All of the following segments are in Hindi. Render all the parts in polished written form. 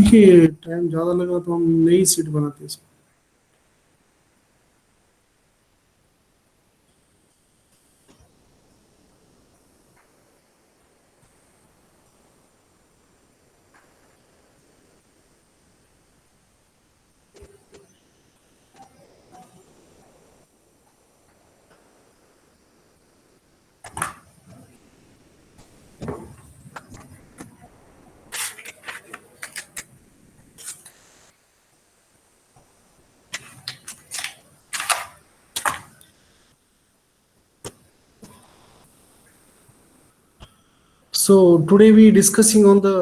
ठीक है, टाइम ज़्यादा लगा तो हम नई सीट बनाते हैं इसको। So today we discussing on the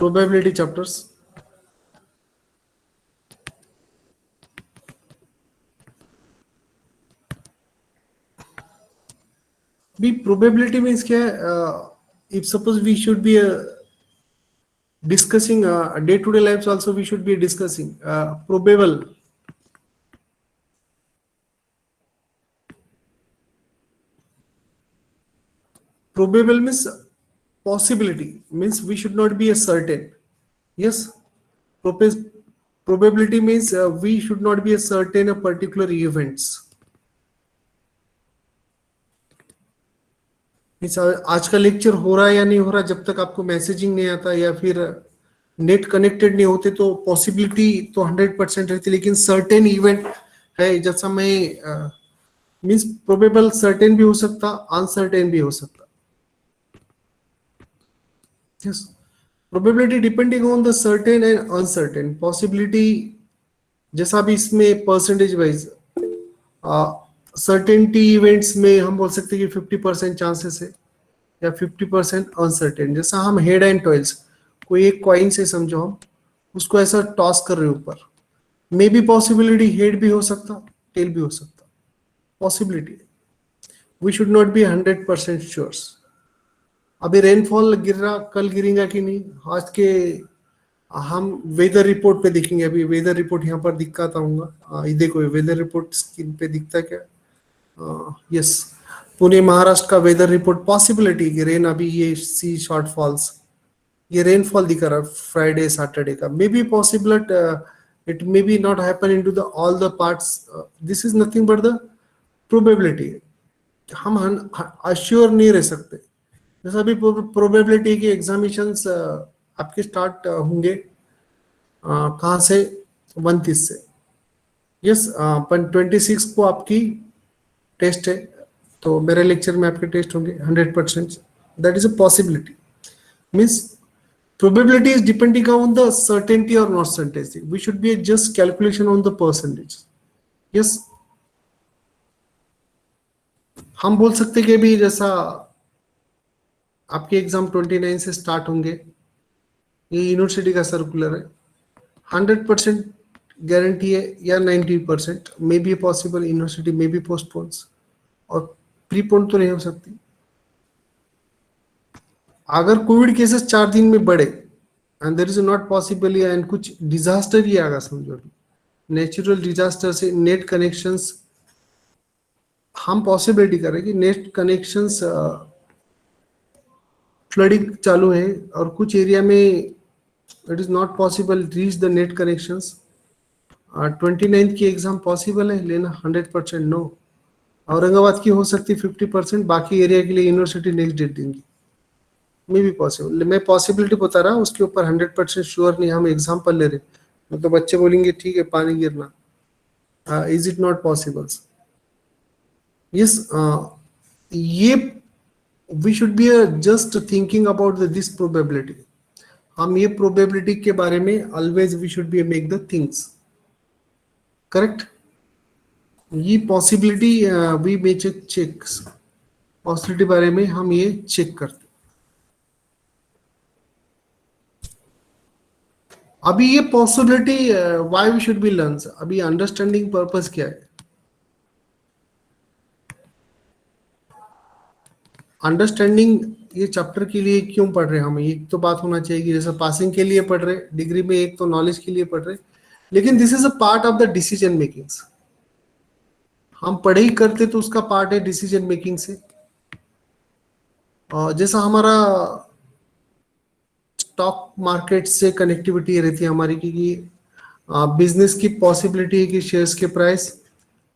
probability chapters. भी probability means क्या है? If suppose we should be discussing day-to-day lives also, we should be discussing probable. Probable means possibility, means we should not be a certain. Yes, probability means we should not be a certain a particular events. आज का लेक्चर हो रहा है या नहीं हो रहा, जब तक आपको मैसेजिंग नहीं आता या फिर नेट कनेक्टेड नहीं होते तो पॉसिबिलिटी तो 100% रहती, लेकिन सर्टेन इवेंट है, जैसा मैं मींस प्रोबेबल सर्टेन भी हो सकता, अनसर्टेन भी हो सकता. Yes, probability depending on the certain and uncertain. Possibility जैसा भी इसमें परसेंटेज वाइज सर्टेनिटी इवेंट्स में हम बोल सकते हैं कि 50% चांसेस है या 50% अनसर्टेन. जैसा हम हेड एंड टॉयल्स, कोई एक कॉइन से समझो, हम उसको ऐसा टॉस कर रहे ऊपर, मे बी पॉसिबिलिटी हेड भी हो सकता, टेल भी हो सकता, possibility. We should not be 100% sure. अभी रेनफॉल गिर रहा, कल गिरेगा कि नहीं, आज के हम वेदर रिपोर्ट पे देखेंगे. अभी वेदर रिपोर्ट यहाँ पर दिखाता हूँ. ये देखो, वेदर रिपोर्ट स्क्रीन पे दिखता है क्या? यस, पुणे महाराष्ट्र का वेदर रिपोर्ट. पॉसिबिलिटी की रेन, अभी ये सी शॉर्ट फॉल्स, ये रेनफॉल दिखा रहा फ्राइडे सैटरडे का. मे be possible, it may be not happen into the all the parts. This is nothing but the probability. हम अश्योर नहीं रह सकते. जैसा भी प्रोबेबिलिटी के एग्जामिनेशंस आपके स्टार्ट होंगे कहाँ से? 29 से. यस, 26 को आपकी टेस्ट है, तो मेरे लेक्चर में आपके टेस्ट होंगे 100%. That is a possibility. Means probability is depending on the certainty or not certainty. We should be just calculation on the percentage. Yes, हम बोल सकते कि भी जैसा आपके एग्जाम 29 से स्टार्ट होंगे, ये यूनिवर्सिटी का सर्कुलर है, 100% गारंटी है या 90%. May be possible university may be postpones, और प्रीपोन तो नहीं हो सकती. अगर कोविड केसेस 4 दिन में बढ़े and there is not possible, and कुछ डिजास्टर ही आगा, समझो नेचुरल डिजास्टर से नेट कनेक्शंस, हम पॉसिबिलिटी करें कि नेट कनेक्शंस फ्लडिंग चालू है और कुछ एरिया में it is not possible reach the net connections. 29 की एग्जाम पॉसिबल है लेना? 100% नो. औरंगाबाद की हो सकती 50%, बाकी एरिया के लिए यूनिवर्सिटी नेक्स्ट डेट देंगी. मे भी पॉसिबल, मैं पॉसिबिलिटी बता रहा हूँ, उसके ऊपर 100% श्योर नहीं. हम एग्जाम्पल ले रहे, तो बच्चे बोलेंगे ठीक है पानी गिरना, is it not possible? Yes, ये we should be just thinking about this probability. हम ये प्रोबेबिलिटी के बारे में always we should be make the things correct. ये possibility we may check, possibility बारे में हम ये चेक करते. अभी ये possibility why we should be learn, अभी अंडरस्टैंडिंग पर्पस क्या है? अंडरस्टैंडिंग ये चैप्टर के लिए क्यों पढ़ रहे हैं हम? एक तो बात होना चाहिए कि जैसे पासिंग के लिए पढ़ रहे, डिग्री में एक तो नॉलेज के लिए पढ़ रहे, लेकिन this is a part of the decision making. हम पढ़े ही करते तो उसका पार्ट है डिसीजन मेकिंग से. जैसा हमारा स्टॉक मार्केट से कनेक्टिविटी रहती है हमारी, क्योंकि बिजनेस की पॉसिबिलिटी है कि शेयर्स के प्राइस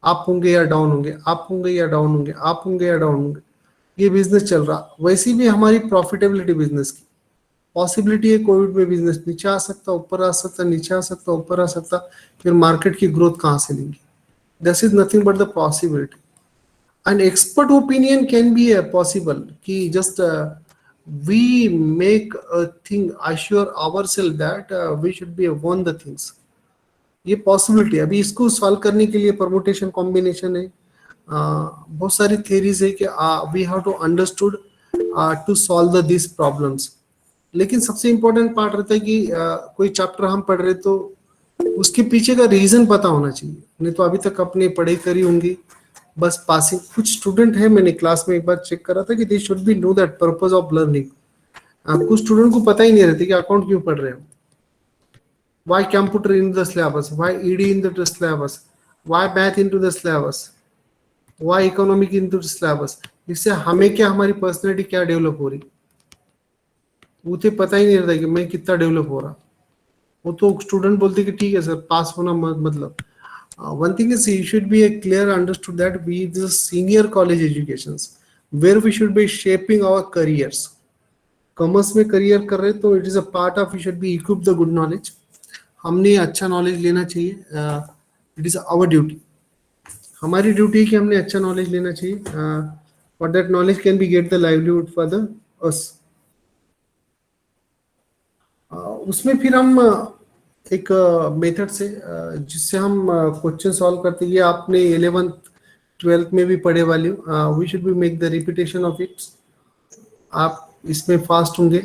अप होंगे या डाउन होंगे, अप होंगे या डाउन होंगे, अप होंगे या डाउन होंगे, ये बिजनेस चल रहा। वैसी भी हमारी प्रॉफिटेबिलिटी बिजनेस की पॉसिबिलिटी है, कोविड में बिजनेस नीचे आ सकता, ऊपर आ सकता, नीचे आ सकता, ऊपर आ सकता, फिर मार्केट की ग्रोथ कहाँ से लेंगे? This is nothing but the possibility. An expert opinion can be possible कि just we make a thing assure ourselves that we should be won the things, ये पॉसिबिलिटी। अभी इसको सॉल्व करने के लिए परमुटेशन कॉम्बिनेशन है, बहुत सारी थेरीज है कि we have to understood to solve the this problems. लेकिन सबसे इम्पोर्टेंट पार्ट रहता है कि कोई चैप्टर हम पढ़ रहे तो उसके पीछे का रीजन पता होना चाहिए, नहीं तो अभी तक अपने पढ़ाई करी होंगी बस पासिंग। कुछ स्टूडेंट है, मैंने क्लास में एक बार चेक करा था कि they should be know that purpose of learning. कुछ स्टूडेंट को पता ही नहीं रहती कि अकाउंट क्यों पढ़ रहे हैं, why computer in the syllabus, why ED in the syllabus, why math into the syllabus, why economic into the syllabus। इससे हमें क्या, हमारी पर्सनैलिटी क्या डेवलप हो रही, उसे पता ही नहीं रहता कि मैं कितना डेवलप हो रहा। वो तो स्टूडेंट बोलते कि ठीक है सर पास होना मतलब। one thing is you should be a clear understood that we the senior college educations where we should be shaping our careers। Commerce में करियर कर रहे तो it is a part of, you should be equip the good knowledge, हमने अच्छा नॉलेज लेना चाहिए, इट इज आवर ड्यूटी। हमारी ड्यूटी है कि हमने अच्छा नॉलेज लेना चाहिए, for that knowledge can be get the livelihood for the अस। उसमें फिर हम एक मेथड से जिससे हम क्वेश्चन सॉल्व करते हैं, ये आपने 11th 12th में भी पढ़े वाली हो, we should be make the repetition of it. आप इसमें फास्ट होंगे।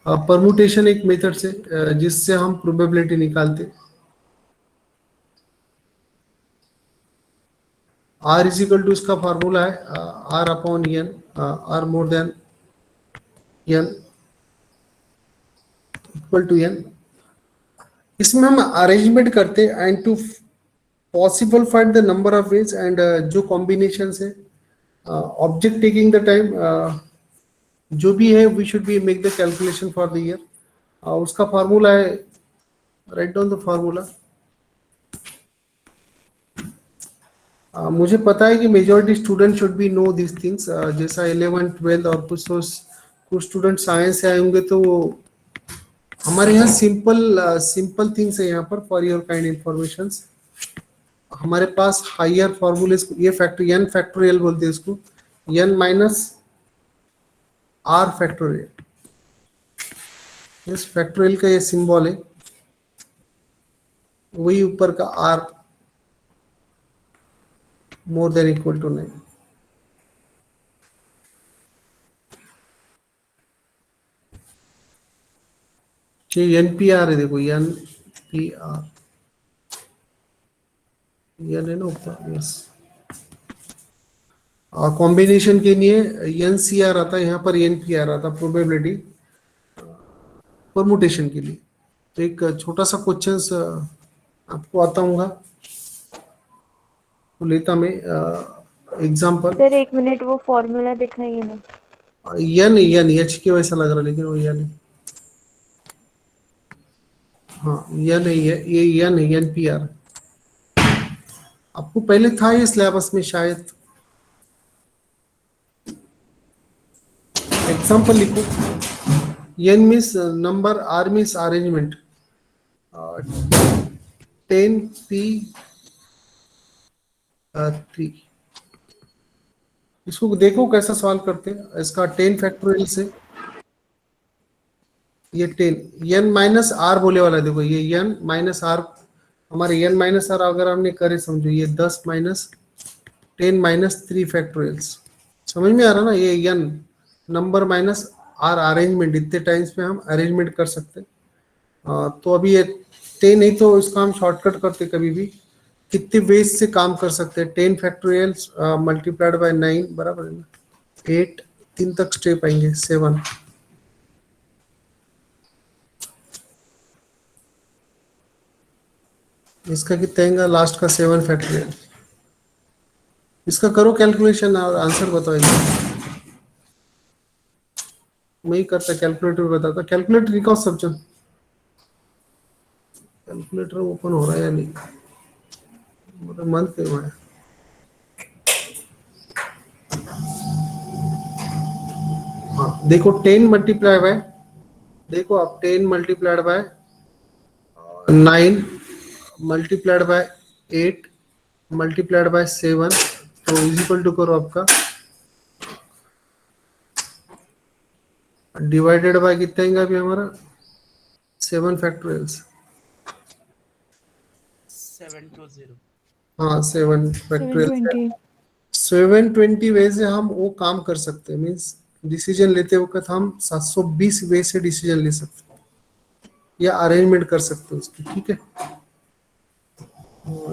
परमुटेशन एक मेथड से जिससे हम प्रोबेबिलिटी निकालते। आर इज इक्वल टू, इसका फार्मूला है R upon N, R more than N equal to N. इसमें हम अरेंजमेंट करते and to possible find the number of ways and जो कॉम्बिनेशन है, ऑब्जेक्ट टेकिंग द टाइम, जो भी है we should be make the calculation for the year. उसका फार्मूला है, राइट डाउन द फार्मूला। मुझे पता है कि majority student should be know this things, जैसा 11th 12th और कुछ स्टूडेंट साइंस से आए होंगे तो वो हमारे यहाँ सिंपल थिंग्स है यहाँ पर फॉर योर काइंड इंफॉर्मेशन। हमारे पास हायर फॉर्मूले, ये फैक्टर एन फैक्टोरियल बोलते हैं इसको, एन माइनस आर फैक्टोरियल। इस फैक्टोरियल का ये सिंबल है, वही ऊपर का R more than equal to 9। NPR है, देखो एनपीआर, एन है ना ऊपर, यस। कॉम्बिनेशन के लिए एनसीआर आता है, यहाँ पर एनपीआर आता है प्रोबेबिलिटी परमुटेशन के लिए। तो एक छोटा सा क्वेश्चन आपको आता हूँ तो लेता मैं एग्जांपल। सर एक मिनट, वो फॉर्मूला दिखाइए ना। एन एच के वैसा लग रहा है लेकिन वो एन, हाँ एन है, ये एन है, एनपीआर। आपको पहले था ये सिलेबस में शायद। एग्जांपल लिखो, N means number, R means arrangement, 10p3। इसको देखो कैसा सॉल्व करते हैं। इसका 10 फैक्टोरियल से ये 10 एन माइनस आर बोले वाला है, देखो ये एन माइनस आर, हमारे एन माइनस आर अगर हमने करे समझो ये 10 माइनस 10 माइनस 3 फैक्टोरियल्स। समझ में आ रहा ना, ये N number minus R arrangement, इतने टाइम्स में हम अरेंजमेंट कर सकते हैं। तो अभी ये 10 नहीं तो इसका हम शॉर्टकट करते कभी भी, कितने वेज से काम कर सकते हैं। 10 फैक्टोरियल्स मल्टीप्लाइड बाय 9 बराबर है ना 8, 3 तक स्टेप आएंगे 7। इसका कितना आएगा लास्ट का 7 फैक्टोरियल। इसका करो कैलकुलेशन और आंसर बताओ। मैं ही करता, कैलकुलेटर बताता। कैलकुलेटर निकाल सब जन, कैलकुलेटर ओपन हो रहा है या नहीं, मतलब मन क्यों है। हाँ देखो 10 मल्टीप्लाई बाय, देखो आप 10 multiplied bye 9 multiplied by 8 multiplied by 7, तो इज इक्वल टू करो आपका डिवाइडेड बाय कितना आएगा अभी हमारा 7 फैक्टोरियल्स। 720। हाँ 7 फैक्टोरियल्स है। 720। 720 वे से हम वो काम कर सकते हैं, मीन्स डिसीजन लेते वक्त हम 720 वे से डिसीजन ले सकते हैं या अरेंजमेंट कर सकते हैं उसकी, ठीक है।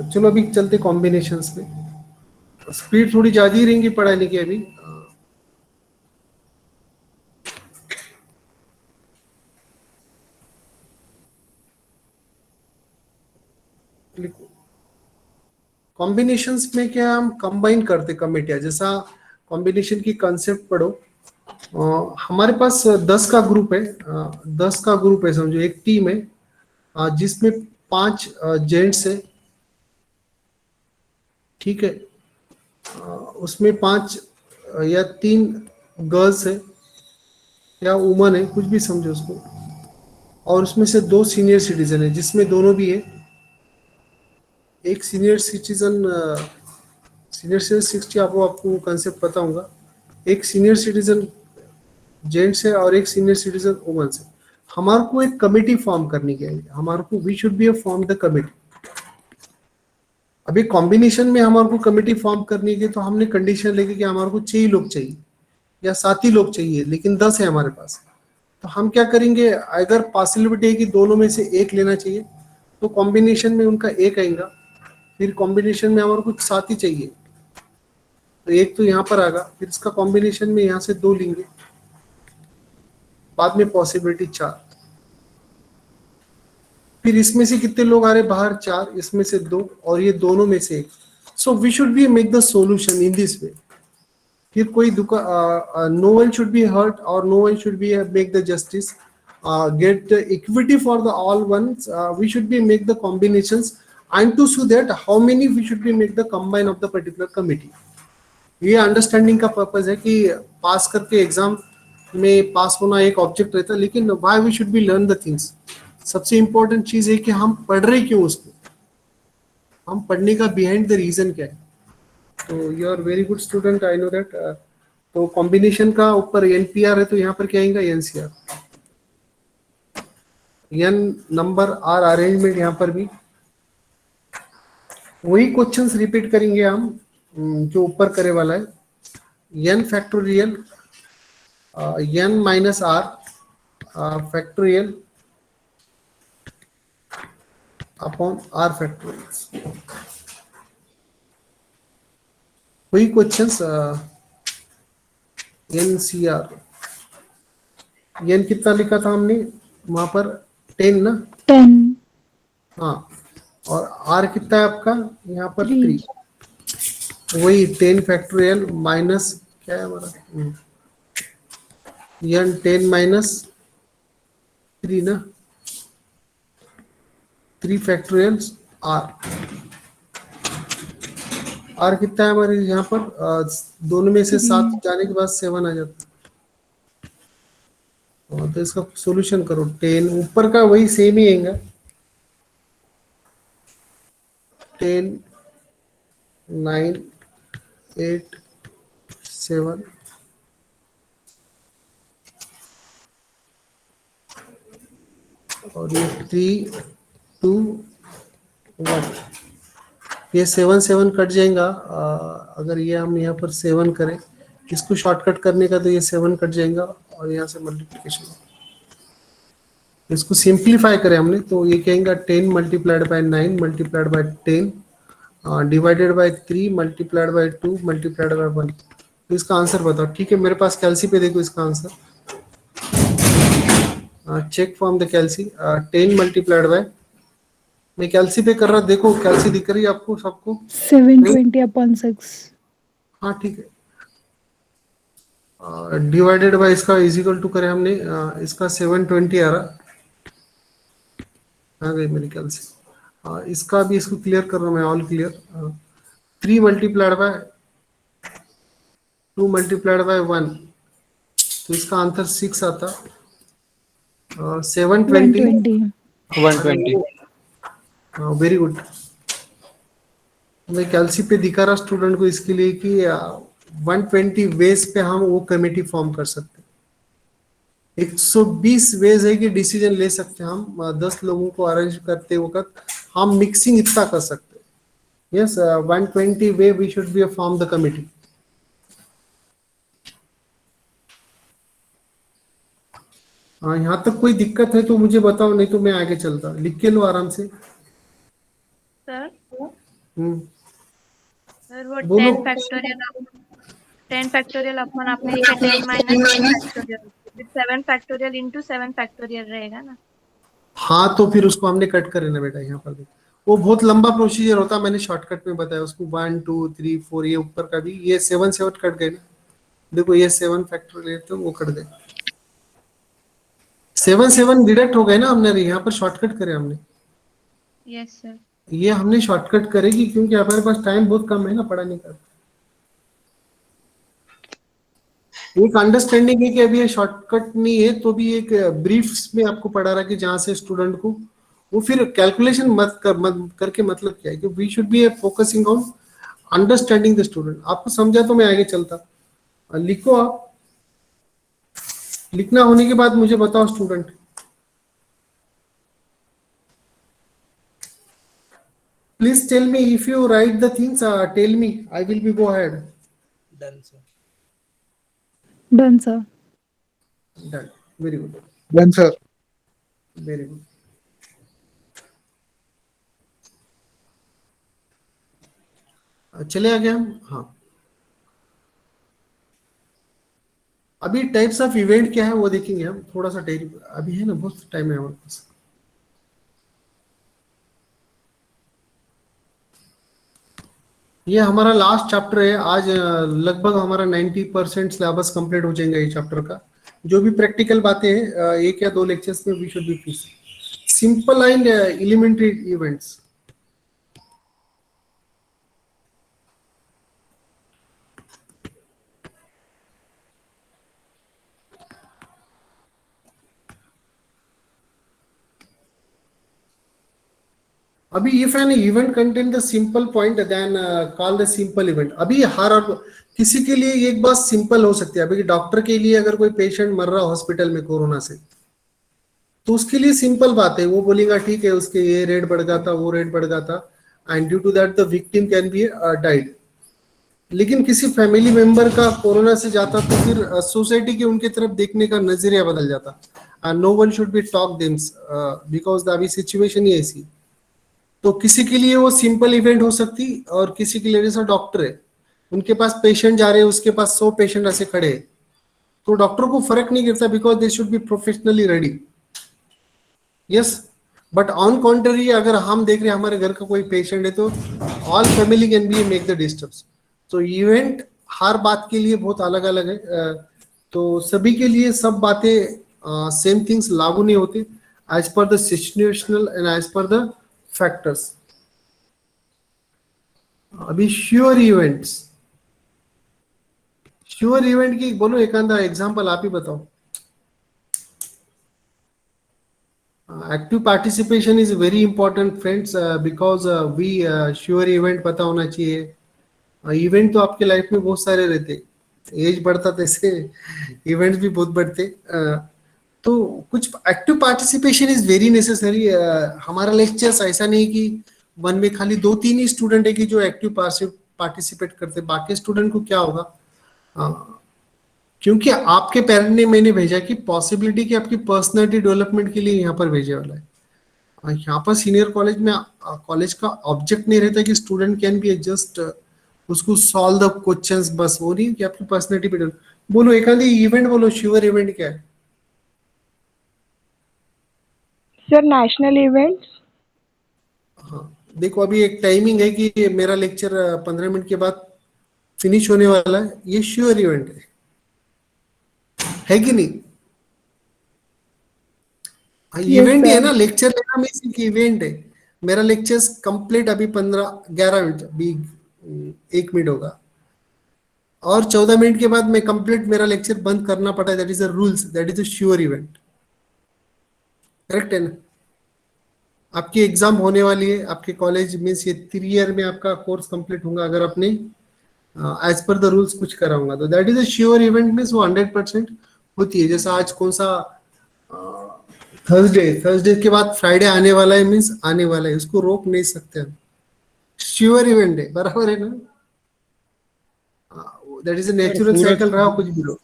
चलो अभी चलते कॉम्बिनेशंस पे, स्पीड थोड़ी ज्यादा ही रहेंगी पढ़ाने की अभी। कॉम्बिनेशंस में क्या हम कंबाइन करते कमिटियां, जैसा कॉम्बिनेशन की कंसेप्ट पढ़ो। हमारे पास 10 का ग्रुप है, 10 का ग्रुप है समझो, एक टीम है जिसमें 5 जेंट्स है, ठीक है। उसमें 5 या 3 गर्ल्स है या वुमन है, कुछ भी समझो उसको, और उसमें से 2 सीनियर सिटीजन है जिसमें दोनों भी है। एक सीनियर सिटीजन, सीनियर सिटीजन 60, आपको कंसेप्ट पता होगा। एक सीनियर सिटीजन जेंट्स है और एक सीनियर सिटीजन वुमन है। हमारे को एक कमेटी फॉर्म करनी है, हमारे को we should be a form the committee. अभी कॉम्बिनेशन में हमारे को कमेटी फॉर्म करनी है तो हमने कंडीशन लेके कि हमारे को 6 लोग चाहिए या 7 ही लोग चाहिए, लेकिन 10 है हमारे पास। तो हम क्या करेंगे, अगर पॉसिबिलिटी है कि दोनों में से एक लेना चाहिए तो कॉम्बिनेशन में उनका एक आएगा। फिर कॉम्बिनेशन में हमारे को 7 ही चाहिए तो एक तो यहाँ पर आएगा, फिर इसका कॉम्बिनेशन में यहाँ से 2 लेंगे, बाद में पॉसिबिलिटी 4। फिर इसमें से कितने लोग आ रहे बाहर, 4, इसमें से 2 और ये दोनों में से 1। So we should be make the solution in this way. फिर कोई no one should be hurt और no one should be make the justice, get equity for the all ones. We should be make the combinations and to show that how many we should be make the combine of the particular committee. ये अंडरस्टैंडिंग का पर्पस है कि पास करके एग्जाम में पास होना एक ऑब्जेक्ट रहता है, लेकिन why we should be learn the things. सबसे इंपॉर्टेंट चीज है कि हम पढ़ रहे क्यों उसको, हम पढ़ने का बिहाइंड द रीजन क्या है। तो you are very good student, I know that. तो कॉम्बिनेशन का ऊपर एनपीआर है तो यहाँ पर क्या आएगा NCR, N number R arrangement, यहाँ पर भी वही क्वेश्चंस रिपीट करेंगे हम जो ऊपर करे वाला है। N factorial N minus R factorial upon R factorial, वही questions. N C R, N कितना लिखा था हमने वहां पर 10 ना, 10। हाँ, और आर कितना है आपका यहाँ पर 3। 3, वही 10 फैक्टोरियल माइनस क्या है हमारा एन 10 माइनस 3 ना, 3 फैक्टोरियल आर कितना है हमारे यहाँ पर, दोनों में से 7 जाने के बाद 7 आ जाता है। तो इसका सॉल्यूशन करो, 10 ऊपर का वही सेम ही आएगा, 10 9 8 7 और ये 3 2 1, ये 7 7 कट जाएगा। अगर ये हम यहाँ पर 7 करें, इसको शॉर्टकट करने का तो ये 7 कट जाएगा और यहाँ से मल्टीप्लिकेशन, इसको सिंप्लीफाई करें हमने तो ये कहेंगे 10 multiplied bye 9 multiplied by 10 divided by 3 multiplied by 2 multiplied by 1। तो इसका आंसर बताओ, ठीक है। मेरे पास कैलसी पे देखो इसका answer, check from the calci 10 multiplied by, मैं कैलसी पे कर रहा, देखो कैलसी दिख रही है आपको सबको, 720/6। हाँ ठीक है। डिवाइडेड बाय इसका इज इक्वल टू करें हमने, इसका 720 आ रहा, आ गई मेरे ख्याल से। इसका भी, इसको क्लियर कर रहा हूँ मैं, all clear. 3 multiplied by 2 multiplied by 1, तो इसका आंसर 6 आता। 720, 120। 120। Very good. मैं कैलसी पे दिखा रहा स्टूडेंट को इसके लिए कि 120 वेज पे हम वो कमेटी फॉर्म कर सकते हैं। 120 वेज है कि डिसीजन ले सकते हैं हम, 10 लोगों को अरेंज करते वक्त हम मिक्सिंग इतना कर सकते हैं। Yes, 120 way we should be form the committee. हाँ, यहाँ तक कोई दिक्कत है तो मुझे बताओ, नहीं तो मैं आगे चलता, लिख के लो आराम से। सर हम्म, सर वो बोलो। 10 फैक्टोरियल अपन आपने लिखा 10 minus 10 factorial, 7 factorial into 7 factorial रहेगा ना। हाँ, तो फिर उसको हमने कट करे ना बेटा, यहाँ पर देखो वो बहुत लंबा प्रोसीजर होता है, मैंने शॉर्टकट में बताया उसको। 1 2 3 4, ये ऊपर का भी, ये 7 7 कट गए ना। देखो ये 7 फैक्टोरियल तो वो कट गए, 7 7 डिडक्ट हो गए ना हमने, यहाँ पर शॉर्टकट करे हमने। Yes sir. ये हमने शॉर्टकट करेगी क्योंकि हमारे पास टाइम बहुत कम है ना पढ़ाने का। एक अंडरस्टैंडिंग है कि अभी ये शॉर्टकट नहीं है, तो भी एक ब्रीफ्स में आपको पढ़ा रहा है कि जहां से स्टूडेंट को वो फिर कैलकुलेशन मत करके मतलब क्या है कि we should be focusing on understanding the student. आपको समझा तो मैं आगे चलता। लिखो आप, लिखना होने के बाद मुझे बताओ student. Please tell me if you write the things. Tell me. I will be go ahead. Done, sir. Done, sir. Done. Very good. Done, sir. Very good. चले आगे हम। हाँ, अभी टाइप्स ऑफ इवेंट क्या है वो देखेंगे हम, थोड़ा सा टाइम अभी है ना, बहुत टाइम है हमारे पास। ये हमारा लास्ट चैप्टर है आज। लगभग हमारा 90% सिलेबस कंप्लीट हो जाएगा ये चैप्टर का। जो भी प्रैक्टिकल बातें हैं, 1 या 2 लेक्चर्स में we should be finish. Simple and elementary events. अभी if an event contain the simple point then call the simple event। अभी हर और किसी के लिए एक बात सिंपल हो सकती है। अभी डॉक्टर के लिए अगर कोई पेशेंट मर रहा हॉस्पिटल में कोरोना से, तो उसके लिए सिंपल बात है, वो बोलेगा ठीक है उसके ये रेट बढ़ गया था, वो रेट बढ़ गया था, and due to that the victim can be died. लेकिन किसी फैमिली मेंबर का कोरोना से जाता तो फिर सोसाइटी के उनके तरफ देखने का नजरिया बदल जाता। No one should be talk them's because अभी सिचुएशन ही ऐसी। तो किसी के लिए वो सिंपल इवेंट हो सकती, और किसी के लिए जैसा डॉक्टर है, उनके पास पेशेंट जा रहे हैं, उसके पास 100 पेशेंट ऐसे खड़े हैं, तो डॉक्टर को फर्क नहीं गिरता because they should be professionally ready. Yes, but on contrary अगर हम देख रहे हैं हमारे घर का कोई पेशेंट है, तो all family can be make the disturbs. तो इवेंट हर बात के लिए बहुत अलग अलग है। तो सभी के लिए सब बातें सेम थिंग्स लागू नहीं होती, as per the situational and as per the factors. अभी श्योर इवेंट्स, श्योर इवेंट की बोलो एक आधा एग्जांपल आप ही बताओ। Active participation is very important friends, because we sure event पता होना चाहिए। इवेंट तो आपके लाइफ में बहुत सारे रहते, एज बढ़ता तैसे इवेंट्स भी बहुत बढ़ते। तो कुछ active participation is very necessary. हमारा लेक्चर्स ऐसा नहीं कि वन में खाली 2-3 ही स्टूडेंट है कि जो एक्टिव पार्टिसिपेट करते, बाकी स्टूडेंट को क्या होगा। क्योंकि आपके पेरेंट ने मैंने भेजा कि पॉसिबिलिटी कि आपकी पर्सनालिटी डेवलपमेंट के लिए यहाँ पर भेजे वाला है। यहाँ पर सीनियर कॉलेज में कॉलेज का ऑब्जेक्ट नहीं रहता कि स्टूडेंट कैन बी जस्ट उसको सॉल्व द क्वेश्चंस, बस वो नहीं कि आपकी पर्सनालिटी पे डेवलप। बोलो एक आधी इवेंट बोलो, श्योर इवेंट क्या है। Sir national events. हाँ, देखो अभी एक टाइमिंग है कि मेरा लेक्चर 15 मिनट के बाद फिनिश होने वाला है, ये श्योर इवेंट है। है कि नहीं? Yes, इवेंट ही है sir. ना, लेक्चर लेना मीन्स एक इवेंट है। मेरा लेक्चर कंप्लीट अभी 15-11 मिनट, अभी 1 मिनट होगा, और 14 मिनट के बाद मैं कंप्लीट मेरा लेक्चर बंद करना पड़ा। That is a rules, that is a sure event. Correct है ना? आपकी एग्जाम होने वाली है, आपके कॉलेज मीन्स ये 3 ईयर में आपका कोर्स कंप्लीट होगा अगर आपने एज पर द रूल्स कुछ करा होगा तो। That is a sure event means वो 100% होती है। जैसा आज कौन सा थर्सडे, थर्सडे के बाद फ्राइडे आने वाला है मीन्स आने वाला है, उसको रोक नहीं सकते हम। श्योर इवेंट है, बराबर है ना? That is a sir natural Suraj cycle, रहा कुछ भी लो।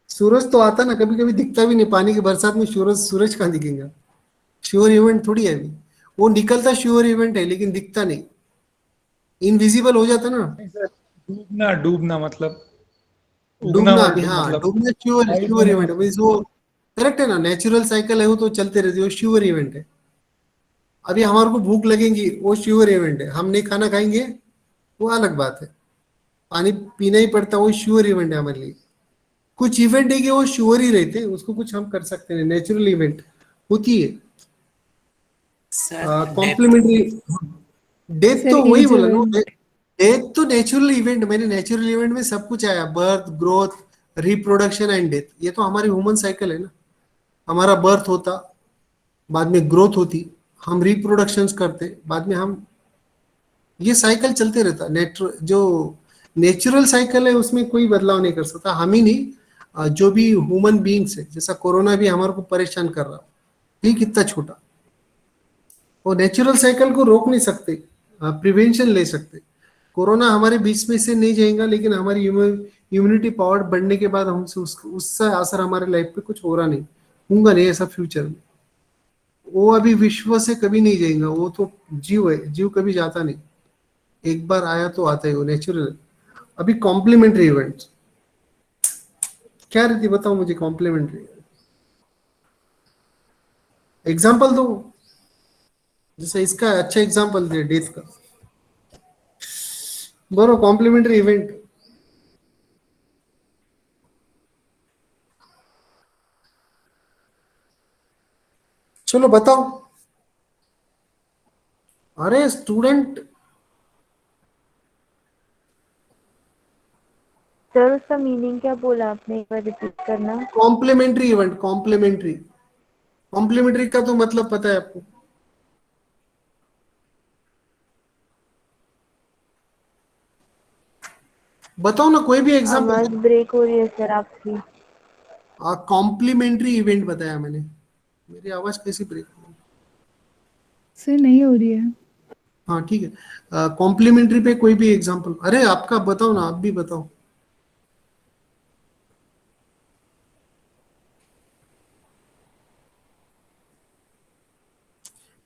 सूरज तो आता ना, कभी कभी दिखता भी नहीं, पानी की बरसात में सूरज सूरज कहाँ दिखेगा? श्योर इवेंट थोड़ी है अभी, वो निकलता श्योर इवेंट है लेकिन दिखता नहीं, इनविजिबल हो जाता ना। नहीं सर, डूबना डूबना मतलब उगना डूबना और भी, हाँ मतलब डूबना श्योर, लाइट श्योर होना इवेंट मतलब। मीन्स वो करेक्ट है ना, नेचुरल साइकिल है वो तो चलते रहती है, वो श्योर इवेंट है। अभी हमारे को भूख लगेगी, वो श्योर इवेंट है, हम नहीं खाना खाएंगे वो अलग बात है, पानी पीना ही पड़ता, वो श्योर इवेंट है हमारे लिए। कुछ इवेंट है कि वो श्योर ही रहते हैं, उसको कुछ हम कर सकते हैं, नेचुरल इवेंट होती है। Sir death. Complementary death Sir, तो वही age बोला ना, event. डेथ तो नेचुरल इवेंट, मैंने नेचुरल इवेंट में सब कुछ आया, birth, growth, reproduction and death, ये तो हमारी ह्यूमन साइकिल है ना। हमारा बर्थ होता, बाद में ग्रोथ होती, हम रिप्रोडक्शंस करते, बाद में हम, ये साइकिल चलते रहता। जो नेचुरल साइकिल है उसमें कोई बदलाव नहीं कर सकता, हम ही नहीं, जो भी ह्यूमन बीइंग्स है, जैसा कोरोना भी हमारे को परेशान कर रहा, ये कितना छोटा, वो नेचुरल साइकिल को रोक नहीं सकते, प्रिवेंशन ले सकते। कोरोना हमारे बीच में से नहीं जाएगा, लेकिन हमारी इम्यूनिटी पावर बढ़ने के बाद हमसे उससे असर हमारे लाइफ पे कुछ हो रहा नहीं, होगा नहीं ऐसा फ्यूचर में। वो अभी विश्व से कभी नहीं जाएगा, वो तो जीव है, जीव कभी जाता नहीं, एक बार आया तो आता ही, वो नेचुरल। अभी कॉम्प्लीमेंट्री इवेंट्स क्या रहती बताओ मुझे, कॉम्प्लीमेंट्री एग्जाम्पल दो, जैसे इसका अच्छा एग्जाम्पल दे डेथ का, बोलो कॉम्प्लीमेंट्री इवेंट। चलो बताओ। अरे स्टूडेंट, सर उसका मीनिंग क्या बोला आपने, एक बार रिपीट करना। कॉम्प्लीमेंट्री इवेंट, कॉम्प्लीमेंट्री, कॉम्प्लीमेंट्री का तो मतलब पता है आपको? बताओ ना कोई भी आवाज एग्जाम्पल। ब्रेक हो रही है सर आपकी। कॉम्प्लीमेंट्री इवेंट बताया मैंने, मेरी आवाज कैसी ब्रेक हो रही है? Sir, नहीं हो रही है. हाँ ठीक है, कॉम्प्लीमेंट्री पे कोई भी एग्जाम्पल, अरे आपका बताओ ना, आप भी बताओ।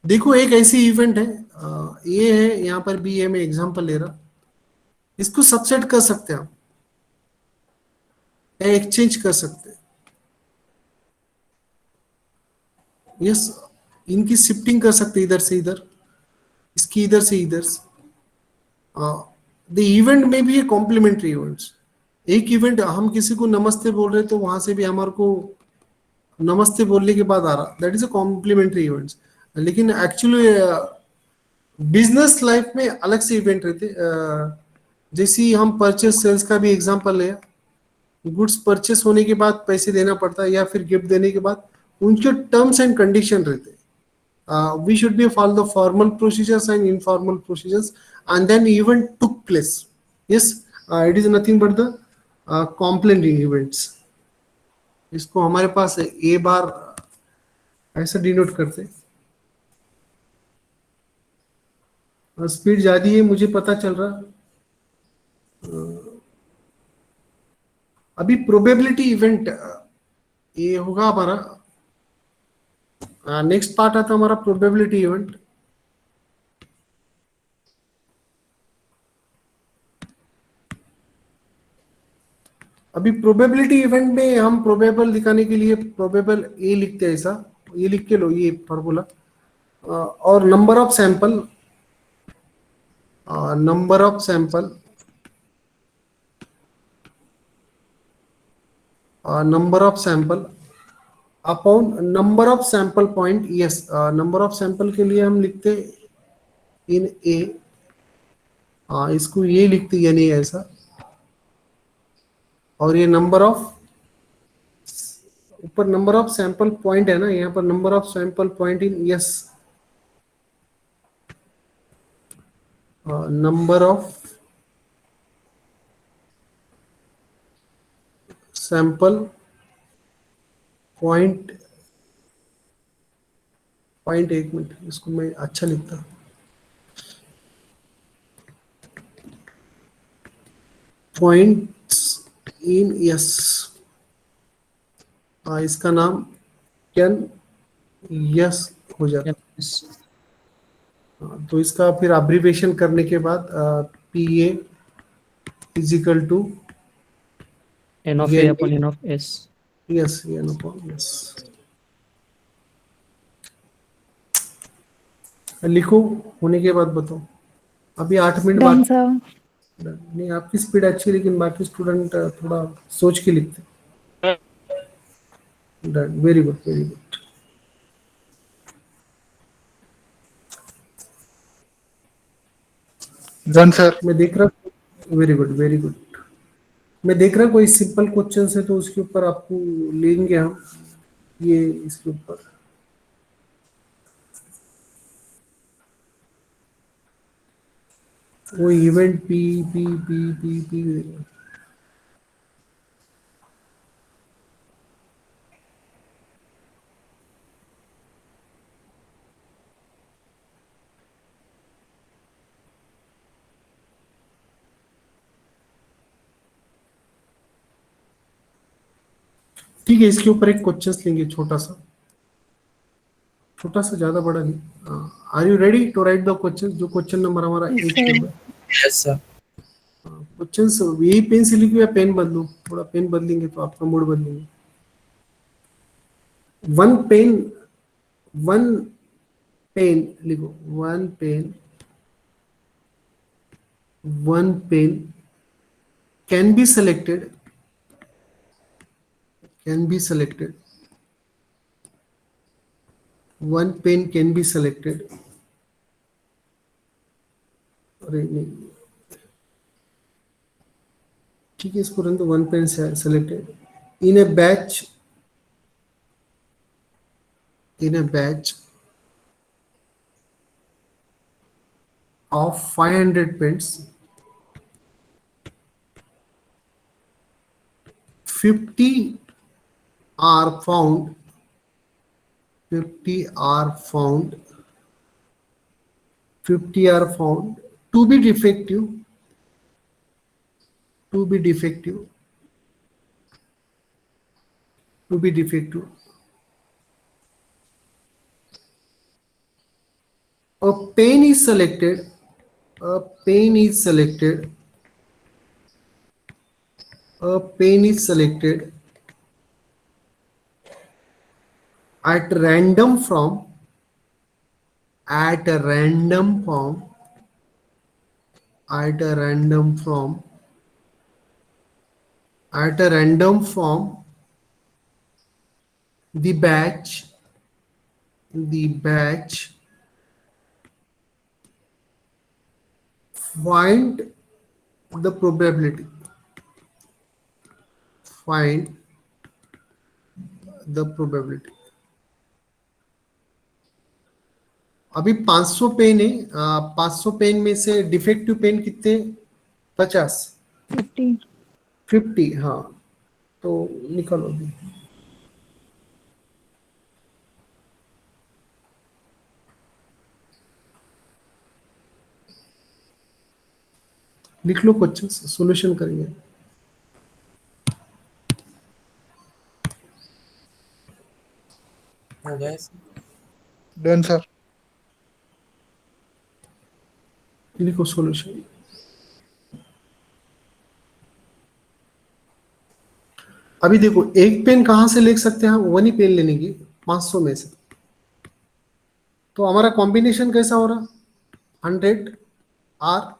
देखो एक ऐसी इवेंट है, ये है यहाँ पर भी, ये मैं एग्जांपल ले रहा, इसको सबसेट कर सकते हैं आप, या एक्सचेंज कर सकते हैं। यस, इनकी शिफ्टिंग कर सकते हैं, इधर से इधर, इसकी इधर से इधर। द इवेंट में भी ये कॉम्प्लीमेंट्री इवेंट्स, एक इवेंट हम किसी को नमस्ते बोल रहे तो वहां से भी हमारे को नमस्ते बोलने के बाद आ रहा, that is a complementary events. लेकिन एक्चुअली बिजनेस लाइफ में अलग से इवेंट रहते, जैसे ही हम परचेस सेल्स का भी एग्जांपल है, गुड्स परचेस होने के बाद पैसे देना पड़ता है या फिर गिफ्ट देने के बाद, उनके टर्म्स एंड कंडीशन रहते हैं। We should be follow the formal procedures and informal procedures, and then event took place. Yes, it is nothing but the complementary events. इसको हमारे पास ए बार ऐसा डिनोट करते हैं। स्पीड ज्यादा है मुझे पता चल रहा। अभी प्रोबेबिलिटी इवेंट ये होगा हमारा, नेक्स्ट पार्ट आता हमारा प्रोबेबिलिटी इवेंट। अभी प्रोबेबिलिटी इवेंट में हम प्रोबेबल दिखाने के लिए प्रोबेबल ए लिखते हैं, ऐसा ये लिख के लो, ये फॉर्मूला, और number of sample, number of sample number of sample upon number of sample point. Yes, number of sample के लिए हम लिखते इन ए, इसको ये लिखते यानी ऐसा, और ये नंबर ऑफ, ऊपर नंबर ऑफ सैंपल पॉइंट है ना, यहाँ पर number of sample point in yes, number of sample point, एक मिनट, इसको मैं अच्छा लिखता, पॉइंट्स इन यस, इसका नाम कैन यस हो जाता। तो इसका फिर अब्रिविएशन करने के बाद P A is equal to N of A upon N of S. Yes, ये नो यस, लिखो, होने के बाद बताओ। अभी 8 मिनट डन बाद। सर। नहीं, आपकी स्पीड अच्छी है, लेकिन बाकी स्टूडेंट थोड़ा सोच के लिखते। Very good, very good. Done sir. मैं देख रहा, वेरी गुड, वेरी गुड। मैं देख रहा कोई सिंपल क्वेश्चन है तो उसके ऊपर आपको लेंगे हम, ये इसके ऊपर। वो event P P P P P, ठीक है, इसके ऊपर एक क्वेश्चन लेंगे, छोटा सा, ज्यादा बड़ा नहीं। Are you ready to write the question? जो क्वेश्चन नंबर हमारा Yes, 8 sir. के ऊपर Yes, sir. क्वेश्चन, यही पेन से लिखो या पेन बदलो? थोड़ा पेन बदलेंगे तो आपका मूड बदलेंगे। वन पेन लिखो, one pen can be selected, one pen can be selected, अरे नहीं, ठीक है, इसको रन दो। One pen selected in a batch of 500 pens, 50 are found, 50 are found to be defective, a pen is selected at random from the batch find the probability, अभी 500 पेन है, 500 पेन में से डिफेक्टिव पेन कितने? 50, 50। हाँ, तो निकालो अभी। लिख लो क्वेश्चन, सॉल्यूशन करेंगे। हो गया sir. Done sir. लिखो सॉल्यूशन। अभी देखो, एक पेन कहां से ले सकते हैं हम? वन ही पेन लेने की, 500 में से। तो हमारा कॉम्बिनेशन कैसा हो रहा? 100 आर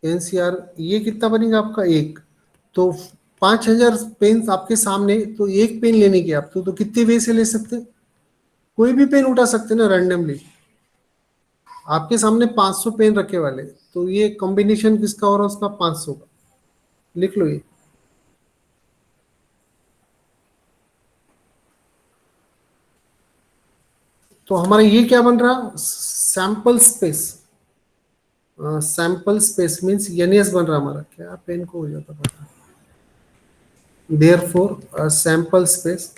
एनसीआर, ये कितना बनेगा आपका? 1। तो 5,000 पेन आपके सामने, तो एक पेन लेने की आप तो कितने वे से ले सकते? कोई भी पेन उठा सकते ना रैंडमली। आपके सामने 500 पेन रखे वाले, तो ये कॉम्बिनेशन किसका हो रहा है? उसका 500 का। लिख लो ये। तो हमारा ये क्या बन रहा? Sample space. Sample space means NS बन रहा हमारा। क्या पेन को हो जाता पता? Therefore sample space,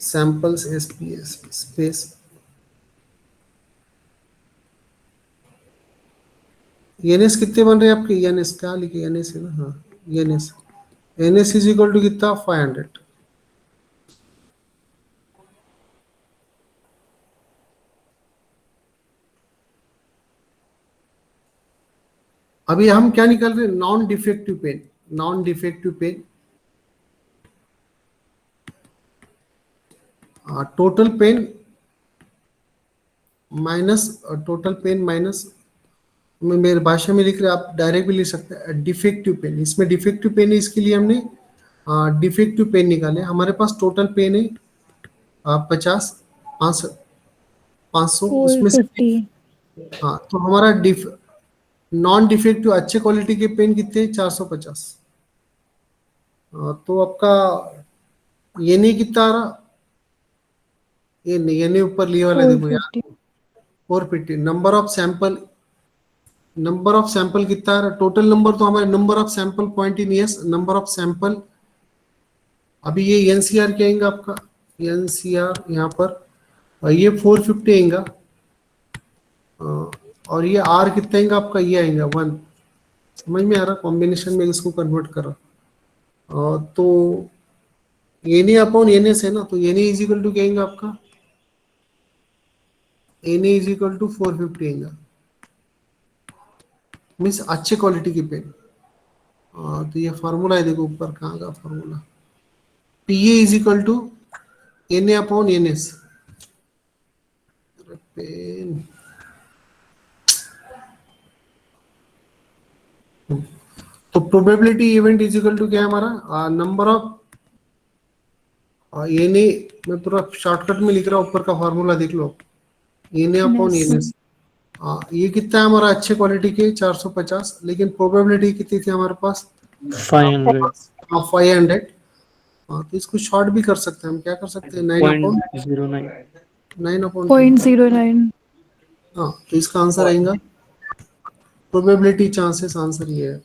samples SPS space, NS कितने बन रहे हैं आपके? एनएस क्या लिखे? एनएस है ना? हाँ, NS. NS is equal to कितना? 500। अभी हम क्या निकाल रहे हैं? Non defective pen. Non defective pen, total pen minus, total pen minus, मैं मेरे भाषा में लिख रहे, आप डायरेक्ट भी लिख सकते हैं डिफेक्टिव पेन। इसमें डिफेक्टिव पेन है, इसके लिए हमने डिफेक्टिव पेन निकाले। हमारे पास टोटल पेन है 50, 500, उसमें से 450। हाँ, तो हमारा नॉन डिफेक्टिव अच्छे क्वालिटी के पेन कितने? 450। तो आपका ये नहीं कितना आ रहा? ये नहीं, ये नहीं ऊपर लिए वाला देखो यार, 450। 450। नंबर ऑफ सैंपल कितना आ रहा? टोटल नंबर तो हमारे number of sample point in years, number of sample. अभी ये एनसीआर क्या आएगा आपका? एनसीआर यहाँ पर, और ये 450 आएगा, और ये आर कितना आएगा आपका? ये आएगा 1। समझ में आ रहा? कॉम्बिनेशन में इसको कन्वर्ट कर रहा। तो एन अपॉन एन एस है ना, तो एन इज इक्वल टू क्या आएगा आपका? एन इज इक्वल टू 450 आएगा, मीन्स अच्छे क्वालिटी की पेन। तो ये फार्मूला है, देखो ऊपर कहाँ का formula? P A is equal to N A upon N S. पेन तो probability event is equal to क्या है हमारा? नंबर ऑफ एन ए, मैं पूरा शॉर्टकट में लिख रहा हूँ, ऊपर का फार्मूला देख लो, N A upon N S. ये कितना है हमारा? अच्छे क्वालिटी के 450, लेकिन प्रोबेबिलिटी कितनी थी हमारे पास? 500. 500। तो इसको शॉर्ट भी कर सकते हैं हम। क्या कर सकते हैं? 9 अपॉन 0.09. 9 अपॉन 0.09। हाँ, तो इसका आंसर आएगा प्रोबेबिलिटी चांसेस। आंसर ये है।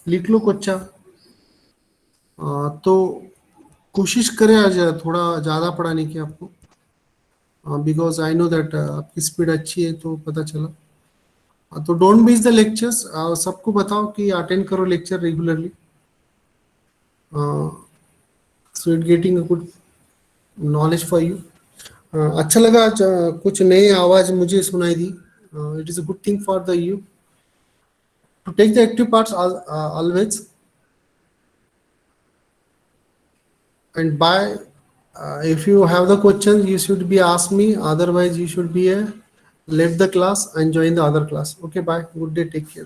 लिख लो कोच्चा। तो कोशिश करें आज थोड़ा ज़्यादा पढ़ाने की आपको, बिकॉज आई नो दैट आपकी स्पीड अच्छी है, तो पता चला। तो डोंट मिस द लेक्चर्स। सबको बताओ कि अटेंड करो lecture regularly, so it getting a good knowledge for you. अच्छा लगा आज, कुछ नई आवाज मुझे सुनाई दी। It is a good thing for the you to take the active parts always, and by if you have the questions you should be ask me, otherwise you should be left the class and join the other class. Okay, bye, good day, take care.